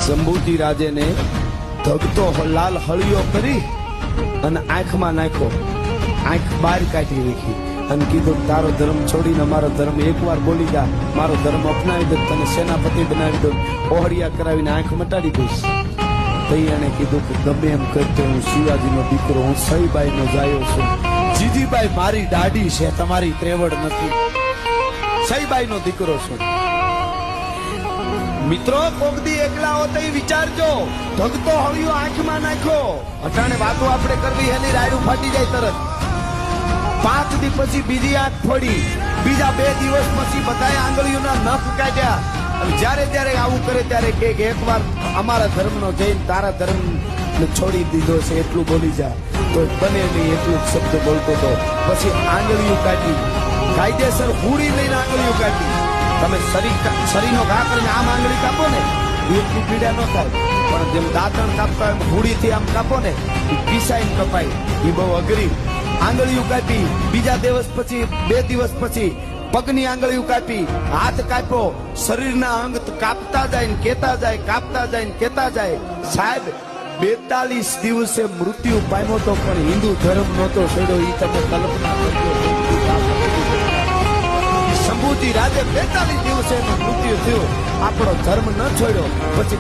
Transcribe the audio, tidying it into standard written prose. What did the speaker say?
શંભુજી રાજે ને ધગતો લાલ હળિયો કરી અને આંખમાં નાખ્યો, આંખ બહાર કાઢી રાખી અને કીધું તારો ધર્મ છોડીને મારો ધર્મ એકવાર બોલી જા, મારો ધર્મ અપનાવી દે, તને સેનાપતિ બનાવી દઉં, ઓહળિયા કરાવીને આંખ મટાડી દઈશ. તો એને કીધું કે ગમે એમ કરતો હું શિવાજીનો દીકરો, હું સઈબાઈનો જાયો છું. જીજીબાઈ મારી દાઢી છે, તમારી ત્રેવડ નથી. સઈબાઈનો દીકરો છું. મિત્રો કોક દી એકલા હો તો વિચારજો, ધગતો હળિયો આંખમાં નાખ્યો. અટાણે વાતો આપણે કરવી એની રાયડું ફાટી જાય તરત. 5 દી પછી બીજી આંખ ફોડી, બીજા 2 દિવસ પછી બધાએ આંગળીઓના નખ કાઢ્યા. અને જ્યારે જ્યારે આવું કરે ત્યારે કે એકવાર અમારા ધર્મનો જઈને તારા ધર્મ છોડી દીધો છે એટલું બોલી જા. તો બને નહીં એટલું શબ્દ બોલતો હતો. પછી આંગળીઓ કાઢી, કાયદેસર હુડી લઈને આંગળીઓ કાઢી. તમે શરીરનો ઘા કરીને આમ આંગળી કાપો ને એટલી પીડા ન થાય, પણ જેમ દાંતણ કાપતા હોય હુડીથી આમ કાપો ને પીસાઈ કપાય, એ બહુ અઘરી. આંગળીઓ કાપી, બીજા દિવસ પછી 2 દિવસ પછી પગની આંગળીઓ કાપી, હાથ કાપ્યો, શરીરના અંગ કાપતા જાય ને કેતા જાય, કાપતા જાય ને કેતા જાય. સાહેબ 42 દિવસે મૃત્યુ પામ્યો તો પણ હિન્દુ ધર્મ નહોતો છોડ્યો. એ તમે કલ્પના કરજો. શંભુજી રાજે 42 દિવસે મૃત્યુ થયું, આપણો ધર્મ ન છોડ્યો. પછી